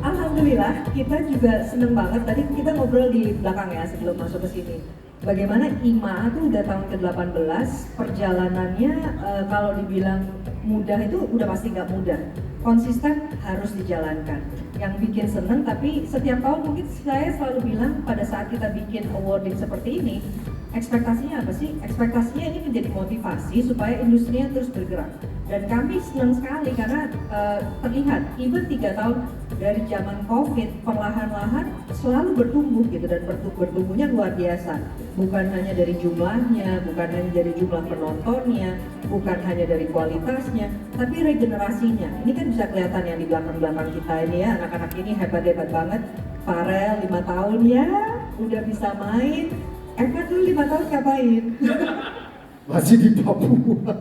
Alhamdulillah kita juga seneng banget. Tadi kita ngobrol di belakang ya sebelum masuk ke sini. Bagaimana IMA tuh udah tahun ke-18, perjalanannya kalau dibilang mudah itu udah pasti nggak mudah. Konsisten harus dijalankan. Yang bikin seneng, tapi setiap tahun mungkin saya selalu bilang pada saat kita bikin awarding seperti ini, ekspektasinya apa sih? Ekspektasinya ini menjadi motivasi supaya industrinya terus bergerak. Dan kami senang sekali karena terlihat even 3 tahun dari zaman COVID perlahan-lahan selalu bertumbuh gitu, dan bertumbuhnya luar biasa. Bukan hanya dari jumlahnya, bukan hanya dari jumlah penontonnya, bukan hanya dari kualitasnya, tapi regenerasinya. Ini kan bisa kelihatan yang di belakang-belakang kita ini ya, anak-anak ini hebat-hebat banget. Farel 5 tahun ya, udah bisa main. Evan dulu 5 tahun ngapain? Masih di Papua.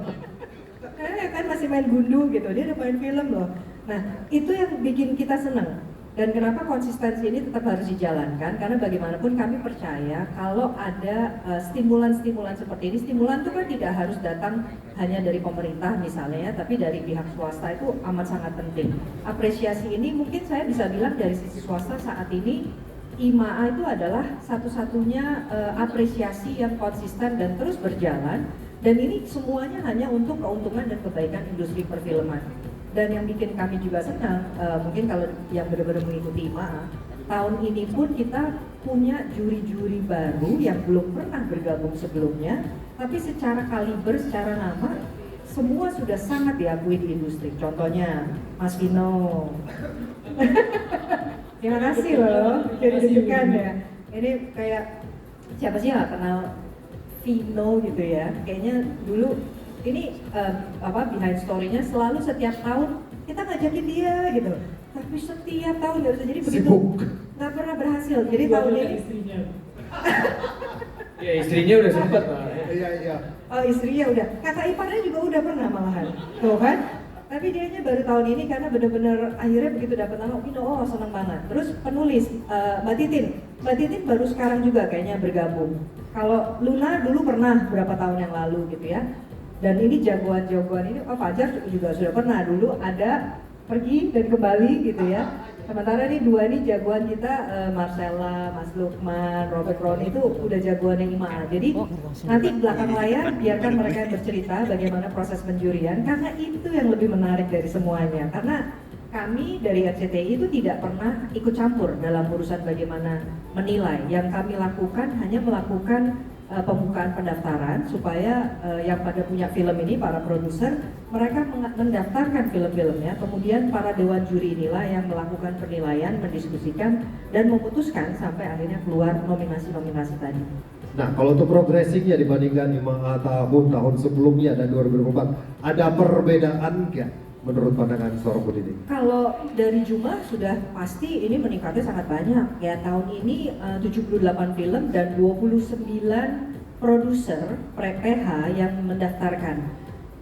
Kan masih main gundu gitu, dia udah main film loh. Nah, itu yang bikin kita senang. Dan kenapa konsistensi ini tetap harus dijalankan? Karena bagaimanapun kami percaya kalau ada stimulan-stimulan seperti ini, stimulan itu kan tidak harus datang hanya dari pemerintah misalnya, tapi dari pihak swasta itu amat sangat penting. Apresiasi ini mungkin saya bisa bilang dari sisi swasta saat ini, IMAA itu adalah satu-satunya apresiasi yang konsisten dan terus berjalan, dan ini semuanya hanya untuk keuntungan dan kebaikan industri perfilman. Dan yang bikin kami juga senang, mungkin kalau yang benar-benar mengikuti IMAA, tahun ini pun kita punya juri-juri baru yang belum pernah bergabung sebelumnya, tapi secara kaliber, secara nama, semua sudah sangat diakui di industri. Contohnya Mas Vino. Terima kasih loh, jadi deg-degan ya. Ini kayak siapa sih nggak kenal Vino gitu ya? Kayaknya dulu ini behind story-nya selalu setiap tahun kita ngajakin dia gitu. Tapi setiap tahun nggak bisa, jadi begitu nggak pernah berhasil. Jadi tahun ini istrinya. Ya istrinya udah sempet Pak. Iya. oh istrinya udah, kakak iparnya juga udah pernah malahan, tuh kan? Tapi dianya baru tahun ini karena bener-bener akhirnya begitu dapat nama Vino, oh seneng banget. Terus penulis Mbak Titin baru sekarang juga kayaknya bergabung. Kalau Luna dulu pernah berapa tahun yang lalu gitu ya. Dan ini jagoan-jagoan ini, Fajar juga sudah pernah dulu ada pergi dan kembali gitu ya. Sementara nih dua ini jagoan kita, Marcella, Mas Lukman, Robert Roni itu udah jagoan yang IMAA. Jadi nanti belakang layar biarkan mereka yang bercerita bagaimana proses penjurian, karena itu yang lebih menarik dari semuanya. Karena kami dari RCTI itu tidak pernah ikut campur dalam urusan bagaimana menilai. Yang kami lakukan hanya melakukan pembukaan pendaftaran supaya yang pada punya film ini, para produser, mereka mendaftarkan film-filmnya, kemudian para dewan juri inilah yang melakukan penilaian, mendiskusikan, dan memutuskan sampai akhirnya keluar nominasi-nominasi tadi. Nah, kalau untuk progressingnya dibandingkan 5 tahun sebelumnya dan 2024, ada perbedaan nggak menurut pandangan seorang Bu Didi? Kalau dari jumlah sudah pasti ini meningkatnya sangat banyak ya. Tahun ini 78 film dan 29 produser pre-PH yang mendaftarkan.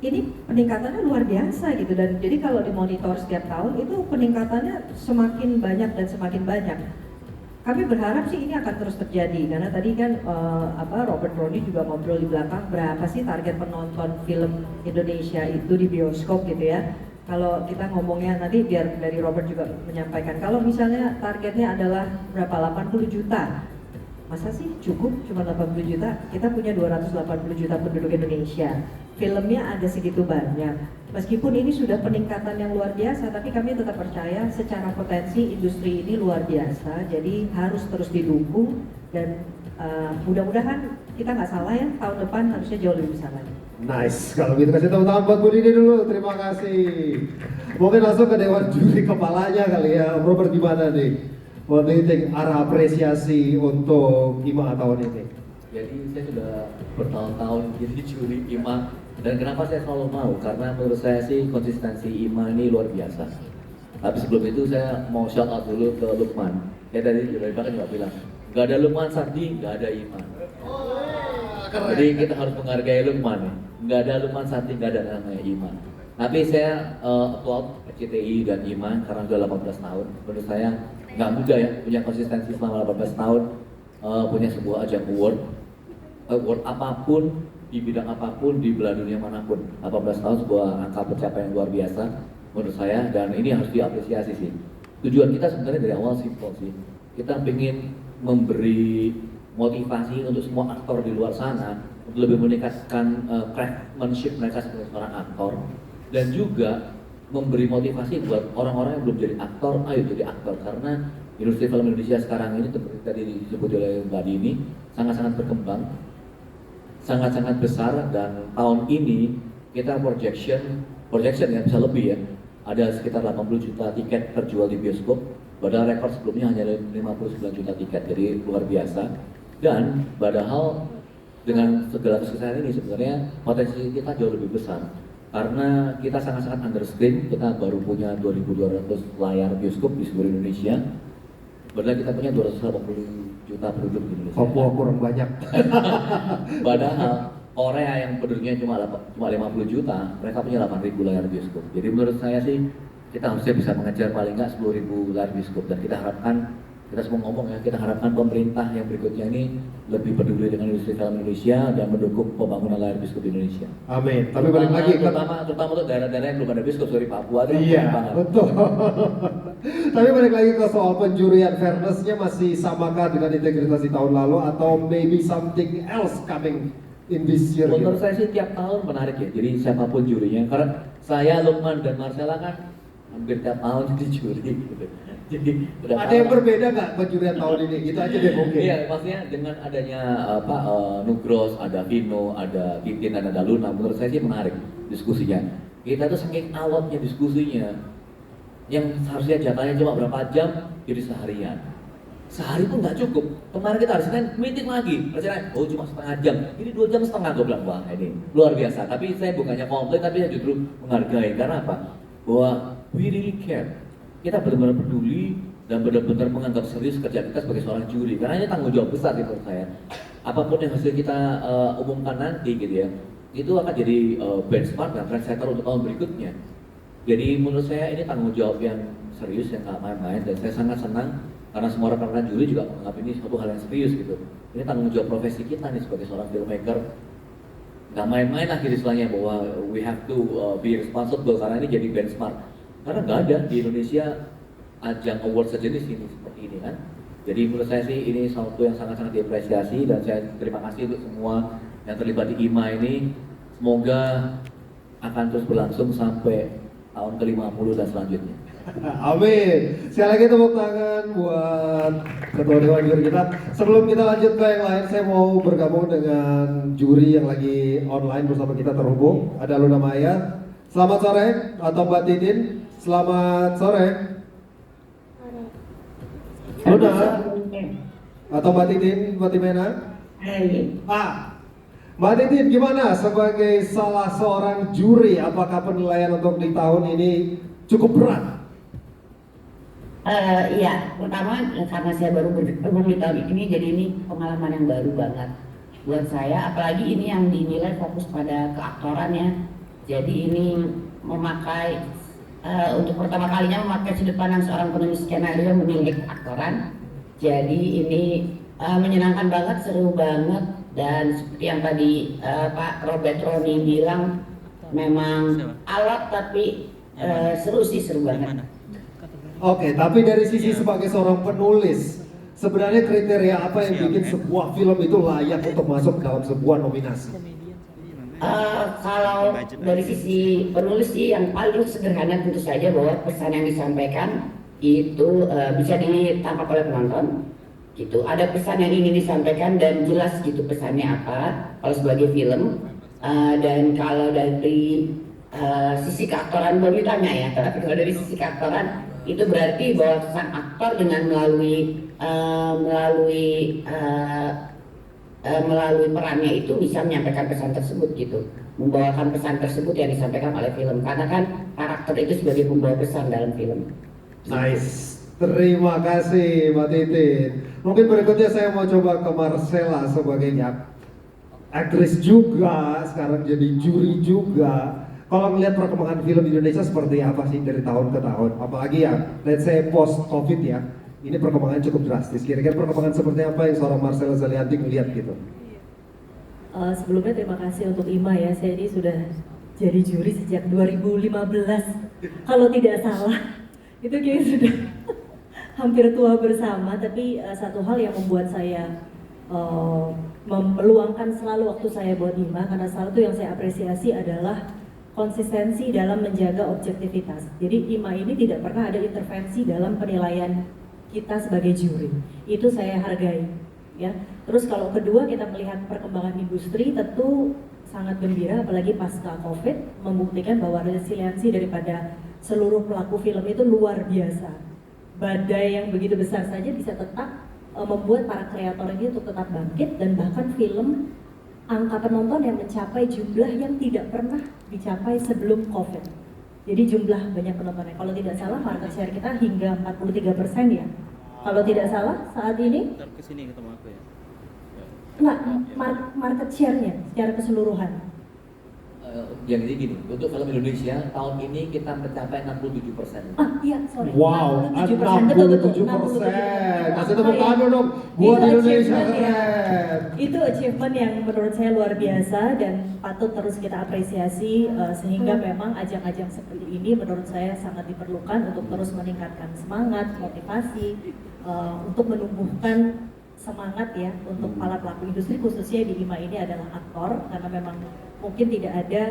Ini peningkatannya luar biasa gitu, dan jadi kalau dimonitor setiap tahun itu peningkatannya semakin banyak dan semakin banyak. Kami berharap sih ini akan terus terjadi karena tadi kan Robert Roni juga ngobrol di belakang berapa sih target penonton film Indonesia itu di bioskop gitu ya. Kalau kita ngomongnya nanti biar dari Robert juga menyampaikan, kalau misalnya targetnya adalah berapa, 80 juta, masa sih cukup cuma 80 juta? Kita punya 280 juta penduduk Indonesia, filmnya ada segitu banyak. Meskipun ini sudah peningkatan yang luar biasa, tapi kami tetap percaya secara potensi industri ini luar biasa, jadi harus terus didukung, dan mudah-mudahan kita nggak salah ya, tahun depan harusnya jauh lebih besar lagi. Nice, kalau gitu kasih tepuk tangan buat Bu Didi dulu, terima kasih. Mungkin langsung ke Dewan Juri kepalanya kali ya, Robert gimana nih? What do you think arah apresiasi untuk IMA tahun ini? Jadi saya sudah bertahun-tahun jadi juri IMA, dan kenapa saya selalu mau? Karena menurut saya sih konsistensi IMA ini luar biasa. Tapi sebelum itu saya mau shout out dulu ke Lukman. Ya dari belakang juga bilang, nggak ada Lukman Sardi, nggak ada IMA. Jadi kita harus menghargai Lukman ya. Nggak ada Lukman Sardi, nggak ada namanya IMA. Tapi saya applaud RCTI dan IMA karena sudah 18 tahun. Menurut saya nggak mudah ya punya konsistensi selama 18 tahun, punya sebuah ajang award apapun, di bidang apapun, di belahan dunia manapun. 18 tahun sebuah angka pencapaian yang luar biasa menurut saya, dan ini harus diapresiasi sih. tujuan kita sebenarnya dari awal simpel sih. Kita ingin memberi motivasi untuk semua aktor di luar sana untuk lebih meningkatkan craftsmanship mereka sebagai seorang aktor, dan juga memberi motivasi buat orang-orang yang belum jadi aktor, ayo jadi aktor. Karena industri film Indonesia sekarang ini seperti tadi disebut oleh Mbak Dini sangat-sangat berkembang, sangat-sangat besar, dan tahun ini kita projection ya bisa lebih ya, ada sekitar 80 juta tiket terjual di bioskop, padahal rekor sebelumnya hanya 59 juta tiket, jadi luar biasa. Dan padahal dengan segala kesuksesan ini sebenarnya potensi kita jauh lebih besar karena kita sangat-sangat under screen. Kita baru punya 2.200 layar bioskop di seluruh Indonesia, padahal kita punya 280 juta penduduk di Indonesia. Papua kurang banyak. Padahal Korea yang penduduknya cuma 50 juta, mereka punya 8.000 layar bioskop. Jadi menurut saya sih kita harusnya bisa mengejar paling nggak 10.000 layar bioskop, dan kita harapkan, kita semua ngomong ya, kita harapkan pemerintah yang berikutnya ini lebih peduli dengan industri film Indonesia dan mendukung pembangunan layar bioskop di Indonesia. Amin. Tapi balik lagi ke terutama untuk daerah-daerah yang belum ada bioskop, sorry Papua itu iya, banget. betul. Tapi balik lagi ke soal penjurian, fairness-nya masih samakah dengan integritas di tahun lalu atau maybe something else coming in this year? Menurut saya sih tiap tahun menarik ya, jadi siapapun jurinya. Karena saya, Lukman, dan Marcella kan hampir tiap tahun jadi juri gitu. Jadi ada yang berbeda nggak penjurian tahun ini? Gitu aja deh mungkin. Iya, maksudnya dengan adanya Nugros, ada Vino, ada Titin, dan ada Luna, menurut saya sih menarik diskusinya. Kita tuh saking alotnya diskusinya, yang seharusnya jatahnya cuma berapa jam, jadi seharian. Sehari pun nggak cukup. Kemarin kita hari Senin meeting lagi, percaya, oh cuma setengah jam, ini 2 jam setengah. Gue bilang, wah ini luar biasa. Tapi saya bukannya komplain, tapi saya justru menghargai. Karena apa? Bahwa we really care. Kita benar-benar peduli dan benar-benar menganggap serius kerja kita sebagai seorang juri. Karena ini tanggung jawab besar di menurut saya. Apapun yang hasil kita umumkan nanti gitu ya, itu akan jadi benchmark dan trendsetter untuk tahun berikutnya. Jadi menurut saya ini tanggung jawab yang serius, yang nggak main-main, dan saya sangat senang karena semua rekan-rekan juri juga menganggap ini suatu hal yang serius gitu. Ini tanggung jawab profesi kita nih sebagai seorang filmmaker. Nggak main-main lah gitu istilahnya, bahwa we have to be responsible karena ini jadi benchmark. Karena nggak ada di Indonesia ajang award sejenis ini seperti ini kan. Jadi menurut saya sih ini sesuatu yang sangat-sangat diapresiasi, dan saya terima kasih untuk semua yang terlibat di IMA ini. Semoga akan terus berlangsung sampai tahun ke-50 dan selanjutnya. Amin. Sekali lagi tepuk tangan buat ketua dewan juri kita. Sebelum kita lanjut ke yang lain, saya mau bergabung dengan juri yang lagi online bersama kita terhubung. Ada Luna Maya. Selamat sore, atau Mbak Titin. Selamat sore. Luna atau Mbak Titin, Mbak Timena. Mbak Titin, gimana sebagai salah seorang juri? Apakah penilaian untuk di tahun ini cukup berat? Iya, pertama karena saya baru bergabung di tahun ini, jadi ini pengalaman yang baru banget buat saya. Apalagi ini yang dinilai fokus pada keaktoran ya. Jadi ini memakai untuk pertama kalinya memakai sudut pandang seorang penulis skenario memilih keaktoran. Jadi ini menyenangkan banget, seru banget, dan seperti yang tadi Pak Robert Roni bilang, memang alat tapi seru sih, seru banget. Oke, tapi dari sisi sebagai seorang penulis, sebenarnya kriteria apa yang bikin sebuah film itu layak untuk masuk dalam sebuah nominasi? Kalau dari sisi penulis sih yang paling sederhana tentu saja bahwa pesan yang disampaikan itu bisa ditangkap oleh penonton gitu. Ada pesan yang ingin disampaikan dan jelas gitu pesannya apa kalau sebagai film. Dan kalau dari sisi keaktoran belum ditanya ya, tapi kalau dari sisi keaktoran itu berarti bahwa sang aktor dengan melalui perannya itu bisa menyampaikan pesan tersebut gitu, membawakan pesan tersebut yang disampaikan oleh film, karena kan karakter itu sebagai pembawa pesan dalam film. Nice, terima kasih Mbak Titin. Mungkin berikutnya saya mau coba ke Marcella sebagai aktris juga, sekarang jadi juri juga. Kalau melihat perkembangan film Indonesia seperti apa sih dari tahun ke tahun, apalagi ya let's say post Covid ya, ini perkembangannya cukup drastis. Kira-kira perkembangan seperti apa yang seorang Marcella Zalianti melihat gitu? Sebelumnya terima kasih untuk IMA ya, saya ini sudah jadi juri sejak 2015 kalau tidak salah. Itu kayaknya sudah hampir tua bersama, tapi satu hal yang membuat saya meluangkan selalu waktu saya buat IMA, karena satu yang saya apresiasi adalah konsistensi dalam menjaga objektivitas. Jadi IMA ini tidak pernah ada intervensi dalam penilaian kita sebagai juri. Itu saya hargai. Ya. Terus kalau kedua kita melihat perkembangan industri, tentu sangat gembira, apalagi pasca COVID, membuktikan bahwa resiliensi daripada seluruh pelaku film itu luar biasa. Badai yang begitu besar saja bisa tetap membuat para kreator ini untuk tetap bangkit, dan bahkan film angka penonton yang mencapai jumlah yang tidak pernah dicapai sebelum COVID. Jadi jumlah banyak penontonnya. Kalau tidak salah market share kita hingga 43% ya. Kalau tidak salah saat ini. Kesini ketemu aku ya. Enggak, market share-nya secara keseluruhan. Yang ini gini, untuk film Indonesia tahun ini kita mencapai 67%. Iya, sorry. Wow, 67%, betul. 67%. Kasih tepuk tangan dong buat Itu Indonesia, achievement keren. Itu achievement yang menurut saya luar biasa dan patut terus kita apresiasi, sehingga memang ajang-ajang seperti ini menurut saya sangat diperlukan untuk terus meningkatkan semangat, motivasi, untuk menumbuhkan semangat ya untuk para pelaku industri, khususnya di IMA ini adalah aktor, karena memang mungkin tidak ada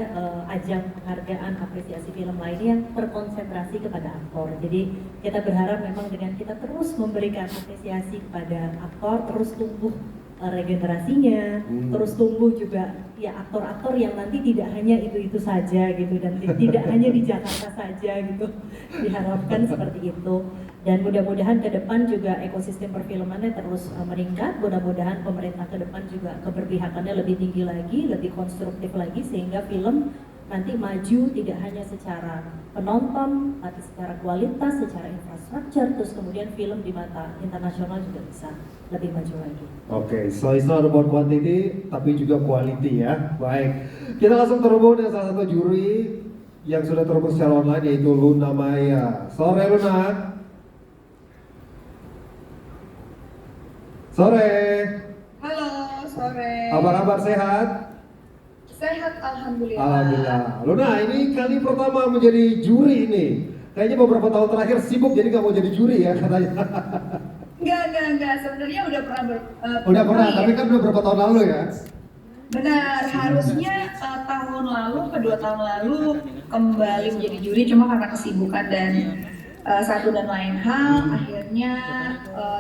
ajang penghargaan apresiasi film lainnya yang terkonsentrasi kepada aktor. Jadi kita berharap memang dengan kita terus memberikan apresiasi kepada aktor, terus tumbuh regenerasinya, terus tumbuh juga ya aktor-aktor yang nanti tidak hanya itu saja gitu, dan tidak hanya di Jakarta saja gitu. Diharapkan seperti itu. Dan mudah-mudahan ke depan juga ekosistem perfilmannya terus meningkat. Mudah-mudahan pemerintah ke depan juga keberpihakannya lebih tinggi lagi, lebih konstruktif lagi, sehingga film nanti maju tidak hanya secara penonton, tapi secara kualitas, secara infrastruktur, terus kemudian film di mata internasional juga bisa lebih maju lagi. Oke, so it's not about quantity, tapi juga quality ya. Baik, kita langsung terhubung dengan salah satu juri yang sudah terhubung secara online, yaitu Luna Maya. Sore Luna. Sore. Halo, sore. Apa kabar, sehat? Sehat, alhamdulillah. Alhamdulillah. Luna, ini kali pertama menjadi juri ini. Kayaknya beberapa tahun terakhir sibuk jadi nggak mau jadi juri ya katanya. Enggak. Sebenarnya udah pernah Udah pernah, tapi kan udah berapa tahun lalu ya? Benar, harusnya tahun lalu ke 2 tahun lalu kembali menjadi juri, cuma karena kesibukan dan satu dan lain hal, akhirnya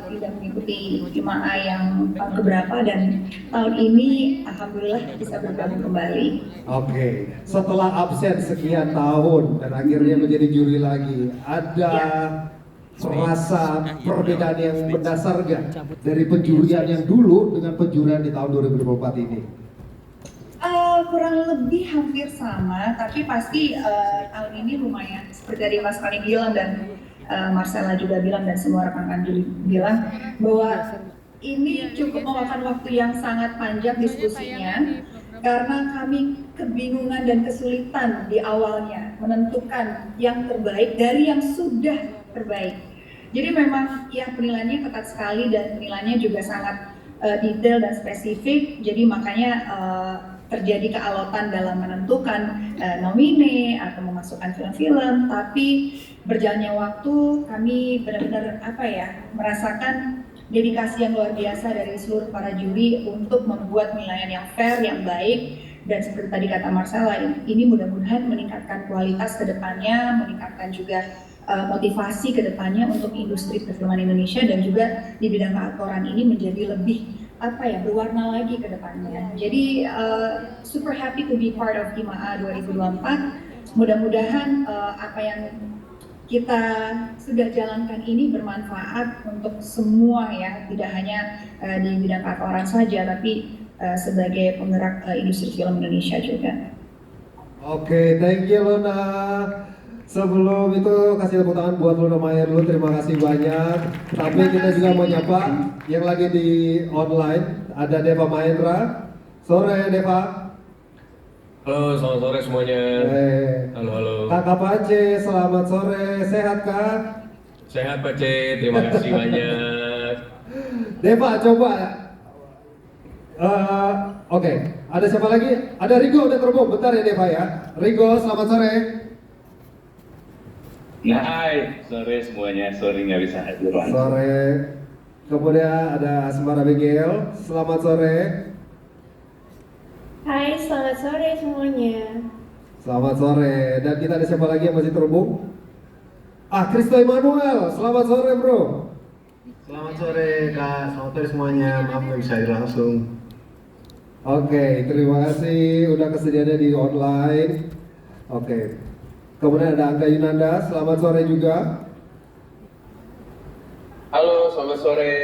tidak mengikuti IMA yang tahun keberapa, dan tahun ini alhamdulillah bisa bergabung kembali. Oke, setelah absen sekian tahun dan akhirnya menjadi juri lagi, ada rasa perbedaan yang mendasar gak dari penjurian yang dulu dengan penjurian di tahun 2024 ini? Kurang lebih hampir sama, tapi pasti tahun ini lumayan seperti tadi Mas Fani bilang dan Marcella juga bilang dan semua rekan-rekan juri bilang bahwa ini cukup memakan waktu yang sangat panjang diskusinya, karena kami kebingungan dan kesulitan di awalnya menentukan yang terbaik dari yang sudah terbaik. Jadi memang ya penilaiannya ketat sekali dan penilaiannya juga sangat detail dan spesifik, jadi makanya terjadi kealotan dalam menentukan nomine atau memasukkan film-film. Tapi berjalannya waktu kami benar-benar merasakan dedikasi yang luar biasa dari seluruh para juri untuk membuat penilaian yang fair, yang baik, dan seperti tadi kata Marcella, ini mudah-mudahan meningkatkan kualitas ke depannya, meningkatkan juga motivasi ke depannya untuk industri perfilman Indonesia, dan juga di bidang keaktoran ini menjadi lebih berwarna lagi ke depannya. Jadi super happy to be part of IMA 2024. Mudah-mudahan apa yang kita sudah jalankan ini bermanfaat untuk semua ya, tidak hanya di bidang keaktoran saja, tapi sebagai penggerak industri film Indonesia juga. Oke, thank you Luna. Sebelum itu kasih tepuk tangan buat Luna Maya dulu, terima kasih banyak. Tapi kita juga mau nyapa yang lagi di online, ada Deva Mahendra. Sore Deva. Halo, selamat sore semuanya. Halo. Kakak Pace, selamat sore. Sehat Kak? Sehat Pak C, terima kasih banyak. Deva coba. Oke, ada siapa lagi? Ada Rigo udah terhubung. Bentar ya Deva ya. Rigo, selamat sore. Hai, sore semuanya. Sorry nggak bisa hadir langsung. Sore. Kemudian ada Asmara Abigail. Selamat sore. Hai, selamat sore semuanya. Selamat sore. Dan kita ada siapa lagi yang masih terhubung? Kristo Emmanuel. Selamat sore, bro. Selamat sore Kak, selamat sore semuanya. Maaf nggak bisa hadir langsung. Oke, terima kasih udah kesediaannya di online. Oke. Kemudian ada Angga Yunanda. Selamat sore juga. Halo, selamat sore.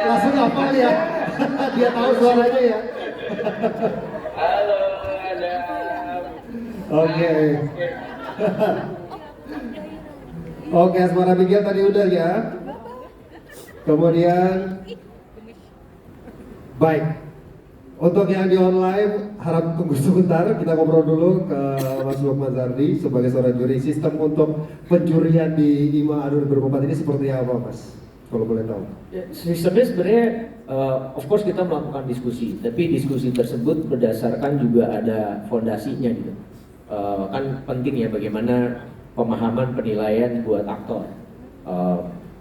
Langsung hafal ya. Dia tahu suaranya ya. Halo, Adam. Oke. Oke, Asmara Abigail tadi udah ya. Kemudian baik. Untuk yang di online harap tunggu sebentar, kita ngobrol dulu ke Mas Lukman Zardi sebagai seorang juri. Sistem untuk penjurian di IMA ADU 2004 ini seperti apa, Mas? Kalau boleh tahu. Ya, sistemnya sebenarnya of course kita melakukan diskusi, tapi diskusi tersebut berdasarkan juga ada fondasinya gitu. Kan penting ya bagaimana pemahaman penilaian buat aktor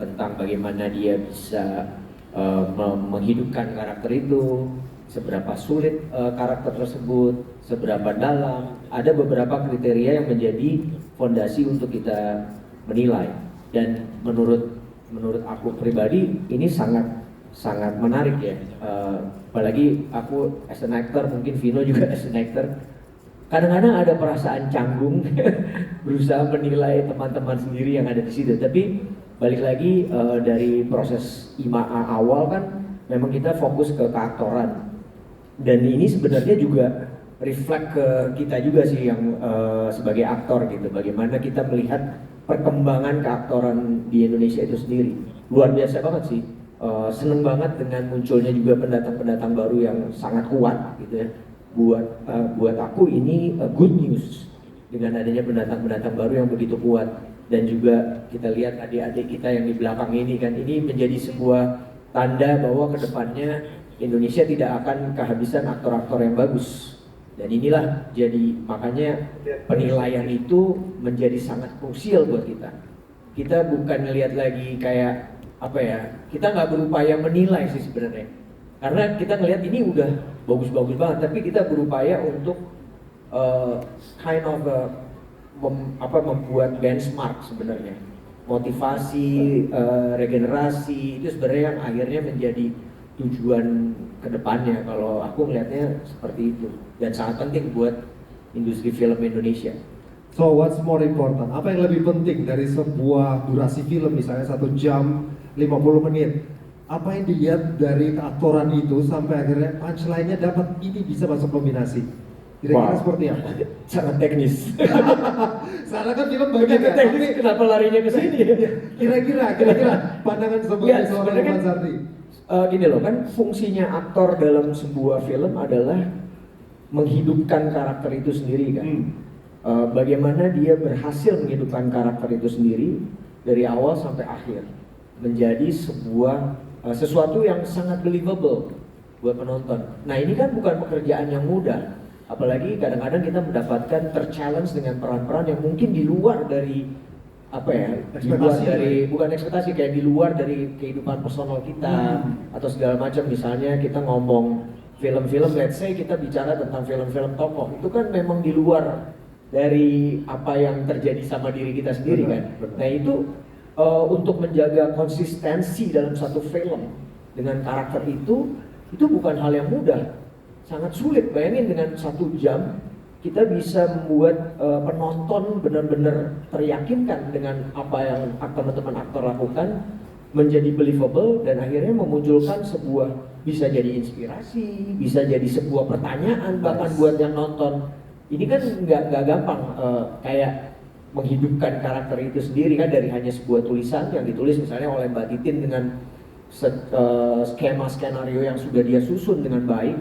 tentang bagaimana dia bisa menghidupkan karakter itu, seberapa sulit karakter tersebut, seberapa dalam. Ada beberapa kriteria yang menjadi fondasi untuk kita menilai. Dan menurut aku pribadi ini sangat menarik ya. Apalagi aku as an actor, mungkin Vino juga as an actor. Kadang-kadang ada perasaan canggung berusaha menilai teman-teman sendiri yang ada di situ. Tapi balik lagi dari proses IMA awal kan memang kita fokus ke keaktoran. Dan ini sebenarnya juga reflect ke kita juga sih yang sebagai aktor gitu. Bagaimana kita melihat perkembangan keaktoran di Indonesia itu sendiri. Luar biasa banget sih. Seneng banget dengan munculnya juga pendatang-pendatang baru yang sangat kuat gitu ya. Buat aku ini good news dengan adanya pendatang-pendatang baru yang begitu kuat. Dan juga kita lihat adik-adik kita yang di belakang ini kan, ini menjadi sebuah tanda bahwa kedepannya Indonesia tidak akan kehabisan aktor-aktor yang bagus. Dan inilah jadi makanya penilaian itu menjadi sangat krusial buat kita. Kita bukan ngelihat lagi kayak apa ya, kita nggak berupaya menilai sih sebenarnya. Karena kita ngelihat ini udah bagus-bagus banget, tapi kita berupaya untuk kind of membuat benchmark sebenarnya. Motivasi, regenerasi itu sebenarnya yang akhirnya menjadi tujuan kedepannya. Kalau aku melihatnya seperti itu dan sangat penting buat industri film Indonesia. So what's more important? Apa yang lebih penting dari sebuah durasi film misalnya 1 jam 50 menit? Apa yang dilihat dari keaktoran itu sampai akhirnya punchline-nya dapat ini bisa masuk nominasi? Kira-kira seperti apa? Sangat teknis. Soalnya kan film banyak ya. Teknis, kenapa larinya ke sini? Kira-kira pandangan sebagai seorang Mas Zardi. Gini loh kan, fungsinya aktor dalam sebuah film adalah menghidupkan karakter itu sendiri kan. Bagaimana dia berhasil menghidupkan karakter itu sendiri dari awal sampai akhir menjadi sesuatu yang sangat believable buat penonton. Nah ini kan bukan pekerjaan yang mudah, apalagi kadang-kadang kita mendapatkan terchallenge dengan peran-peran yang mungkin di luar dari apa ya, di luar dari bukan ekspektasi, kayak di luar dari kehidupan personal kita atau segala macam. Misalnya kita ngomong film-film, let's say kita bicara tentang film-film tokoh, itu kan memang di luar dari apa yang terjadi sama diri kita sendiri kan. Nah itu untuk menjaga konsistensi dalam satu film dengan karakter itu bukan hal yang mudah, sangat sulit. Bayangin dengan 1 jam kita bisa membuat penonton benar-benar teryakinkan dengan apa yang teman-teman aktor lakukan, menjadi believable dan akhirnya memunculkan sebuah, bisa jadi inspirasi, bisa jadi sebuah pertanyaan bahkan buat yang nonton. Ini kan nggak gampang kayak menghidupkan karakter itu sendiri kan dari hanya sebuah tulisan yang ditulis misalnya oleh Mbak Titin dengan skema skenario yang sudah dia susun dengan baik.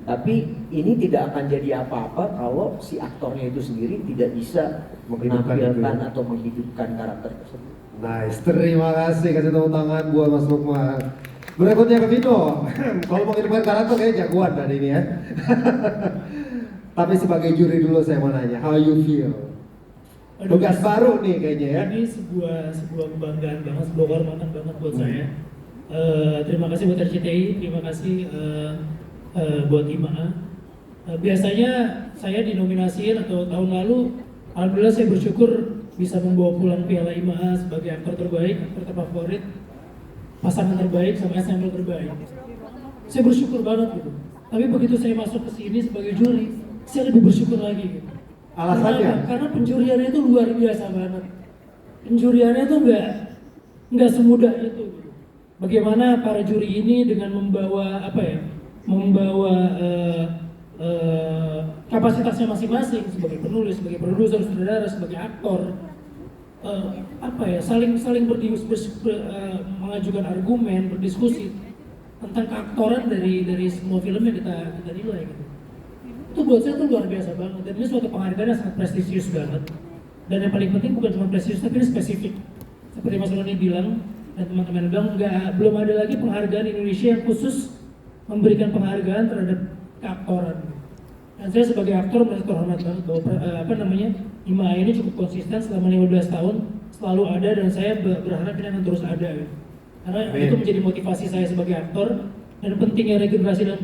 Tapi ini tidak akan jadi apa-apa kalau si aktornya itu sendiri tidak bisa menampilkan atau menghidupkan karakter tersebut. Nice, terima kasih, kasih tepuk tangan buat Mas Lukman. Berikutnya ke Vino. Kalau menghidupkan karakter kayak jagoan tadi ini ya. Tapi sebagai juri dulu saya mau nanya, how you feel? Tugas baru nih kayaknya ya. Ini sebuah kebanggaan banget, sebuah kehormatan banget buat saya. Terima kasih buat RCTI, terima kasih buat IMA. Biasanya saya dinominasiin atau tahun lalu, alhamdulillah saya bersyukur bisa membawa pulang piala IMA sebagai aktor terbaik, aktor terfavorit, pasangan terbaik, sama ensemble terbaik. Saya bersyukur banget gitu. Tapi begitu saya masuk ke sini sebagai juri, saya lebih bersyukur lagi gitu. Alasannya? Karena penjuriannya itu luar biasa banget. Penjuriannya itu nggak semudah itu. Gitu. Bagaimana para juri ini dengan membawa kapasitasnya masing-masing sebagai penulis, sebagai produser, sutradara, sebagai aktor, saling mengajukan argumen, berdiskusi tentang keaktoran dari semua film yang kita nilai gitu. Itu buat saya itu luar biasa banget, dan ini suatu penghargaan yang sangat prestisius banget. Dan yang paling penting bukan cuma prestisius tapi ini spesifik. Seperti Mas Roni bilang dan teman-teman bilang, belum ada lagi penghargaan di Indonesia yang khusus memberikan penghargaan terhadap keaktoran. Dan saya sebagai aktor merasa terhormat banget bahwa IMA ini cukup konsisten selama 15 tahun selalu ada, dan saya berharap ini akan terus ada gitu. Karena itu menjadi motivasi saya sebagai aktor, dan pentingnya regenerasi dalam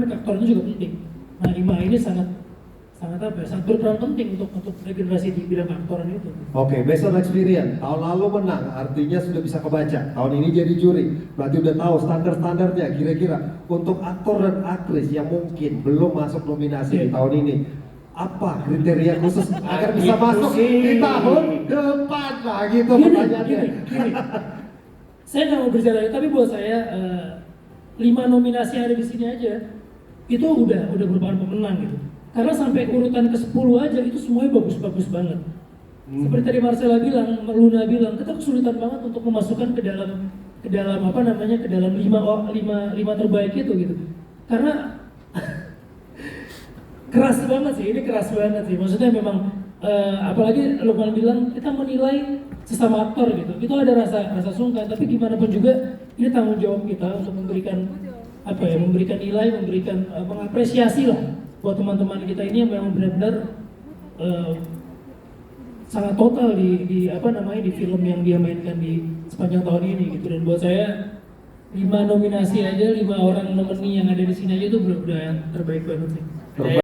keaktoran itu juga penting. Nah, IMA ini sangat berperan penting untuk regenerasi di bidang keaktoran itu. Oke, based on experience, tahun lalu menang, artinya sudah bisa kebaca. Tahun ini jadi juri, berarti udah tahu standar-standarnya kira-kira untuk aktor dan aktris yang mungkin belum masuk nominasi di tahun ini. Apa kriteria khusus agar bisa masuk di tahun depan? Nah gitu pertanyaannya. Gini. Saya nggak mau bicara, tapi buat saya 5 nominasi yang ada di sini aja itu udah merupakan pemenang gitu. Karena sampai urutan ke-10 aja itu semuanya bagus-bagus banget. Seperti tadi Marcella bilang, Luna bilang, kita kesulitan banget untuk memasukkan ke dalam 5 terbaik itu gitu. Karena keras banget sih, ini keras banget sih. Maksudnya memang apalagi Lukman bilang kita menilai sesama aktor gitu. Itu ada rasa sungkan, tapi gimana pun juga ini tanggung jawab kita untuk memberikan nilai, memberikan mengapresiasi lah buat teman-teman kita ini yang memang benar-benar sangat total di film yang dia mainkan di sepanjang tahun ini gitu. Dan buat saya 5 nominasi aja, 5 orang nomini yang ada di sini aja itu udah yang terbaik banget sih.